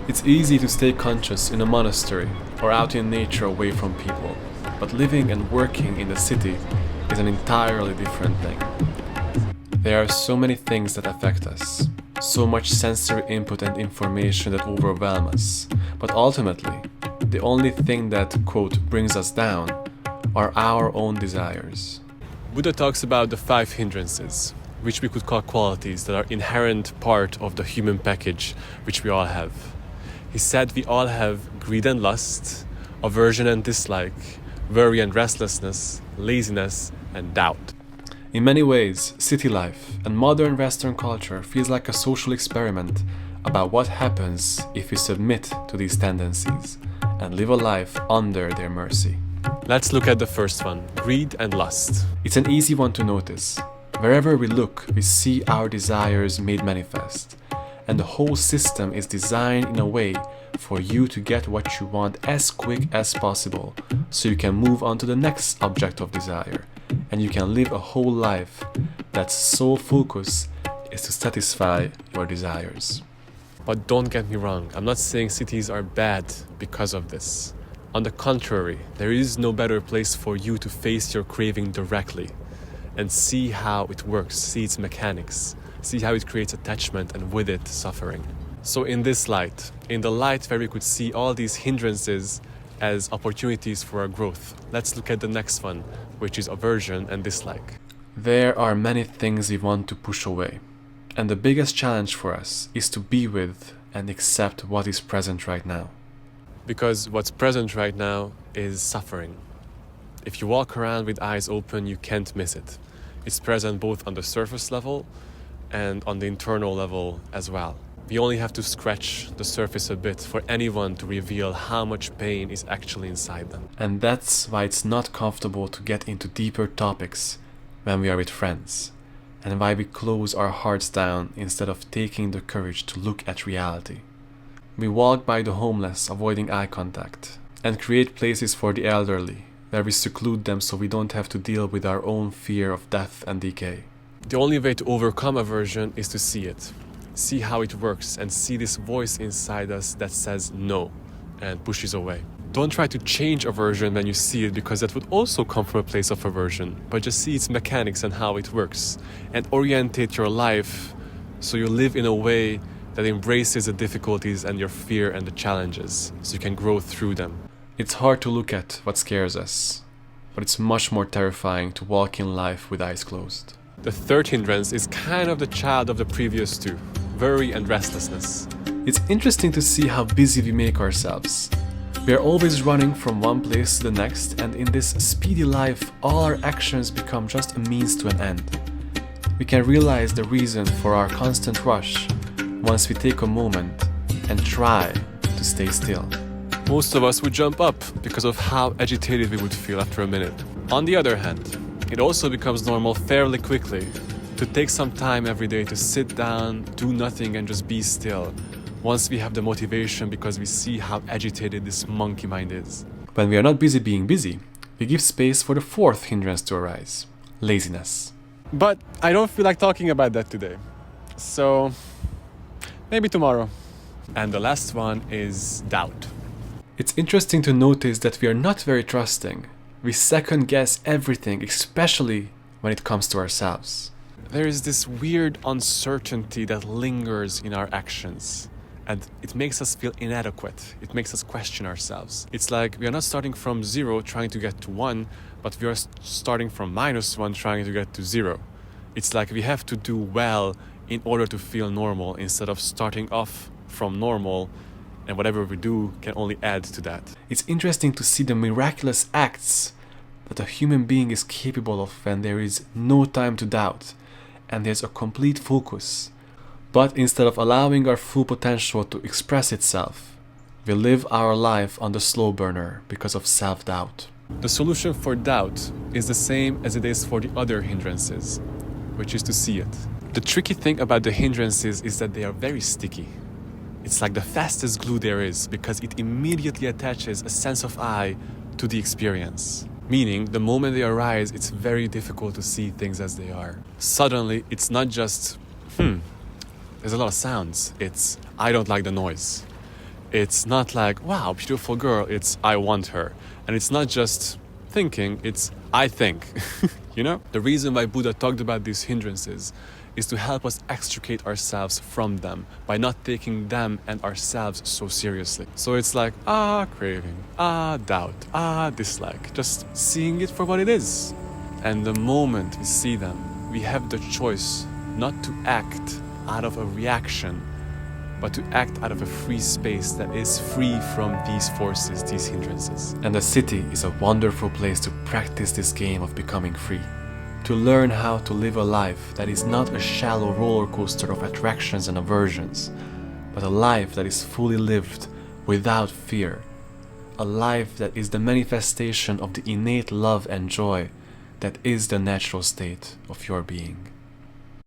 It's easy to stay conscious in a monastery or out in nature away from people, but living and working in the city is an entirely different thing. There are so many things that affect us, so much sensory input and information that overwhelm us, but ultimately, the only thing that, quote, brings us down are our own desires. Buddha talks about the 5 hindrances, which we could call qualities that are inherent part of the human package which we all have. He said we all have greed and lust, aversion and dislike, worry and restlessness, laziness and doubt. In many ways, city life and modern Western culture feels like a social experiment about what happens if we submit to these tendencies and live a life under their mercy. Let's look at the first one, greed and lust. It's an easy one to notice. Wherever we look, we see our desires made manifest. And the whole system is designed in a way for you to get what you want as quick as possible, so you can move on to the next object of desire, and you can live a whole life that's sole focus is to satisfy your desires. But don't get me wrong, I'm not saying cities are bad because of this. On the contrary, there is no better place for you to face your craving directly and see how it works, see its mechanics, see how it creates attachment and with it suffering. So in this light, in the light where we could see all these hindrances as opportunities for our growth, let's look at the next one, which is aversion and dislike. There are many things we want to push away, and the biggest challenge for us is to be with and accept what is present right now. Because what's present right now is suffering. If you walk around with eyes open, you can't miss it. It's present both on the surface level and on the internal level as well. We only have to scratch the surface a bit for anyone to reveal how much pain is actually inside them. And that's why it's not comfortable to get into deeper topics when we are with friends, and why we close our hearts down instead of taking the courage to look at reality. We walk by the homeless, avoiding eye contact, and create places for the elderly, where we seclude them so we don't have to deal with our own fear of death and decay. The only way to overcome aversion is to see it, see how it works, and see this voice inside us that says no and pushes away. Don't try to change aversion when you see it, because that would also come from a place of aversion, but just see its mechanics and how it works, and orientate your life so you live in a way that embraces the difficulties and your fear and the challenges, so you can grow through them. It's hard to look at what scares us, but it's much more terrifying to walk in life with eyes closed. The third hindrance is kind of the child of the previous two, worry and restlessness. It's interesting to see how busy we make ourselves. We are always running from one place to the next, and in this speedy life, all our actions become just a means to an end. We can realize the reason for our constant rush once we take a moment and try to stay still. Most of us would jump up because of how agitated we would feel after a minute. On the other hand, it also becomes normal fairly quickly to take some time every day to sit down, do nothing, and just be still, once we have the motivation because we see how agitated this monkey mind is. When we are not busy being busy, we give space for the fourth hindrance to arise, laziness. But I don't feel like talking about that today. So maybe tomorrow. And the last one is doubt. It's interesting to notice that we are not very trusting. We second guess everything, especially when it comes to ourselves. There is this weird uncertainty that lingers in our actions, and it makes us feel inadequate. It makes us question ourselves. It's like we are not starting from 0 trying to get to 1, but we are starting from -1 trying to get to 0. It's like we have to do well in order to feel normal, instead of starting off from normal, and whatever we do can only add to that. It's interesting to see the miraculous acts that a human being is capable of when there is no time to doubt and there's a complete focus. But instead of allowing our full potential to express itself, we live our life on the slow burner because of self-doubt. The solution for doubt is the same as it is for the other hindrances, which is to see it. The tricky thing about the hindrances is that they are very sticky. It's like the fastest glue there is, because it immediately attaches a sense of I to the experience. Meaning, the moment they arise, it's very difficult to see things as they are. Suddenly, it's not just there's a lot of sounds. It's, I don't like the noise. It's not like, wow, beautiful girl, it's, I want her. And it's not just thinking, it's, I think. You know? The reason why Buddha talked about these hindrances is to help us extricate ourselves from them by not taking them and ourselves so seriously. So it's like, craving, doubt, dislike, just seeing it for what it is. And the moment we see them, we have the choice not to act out of a reaction, but to act out of a free space that is free from these forces, these hindrances. And the city is a wonderful place to practice this game of becoming free. To learn how to live a life that is not a shallow roller coaster of attractions and aversions, but a life that is fully lived without fear. A life that is the manifestation of the innate love and joy that is the natural state of your being.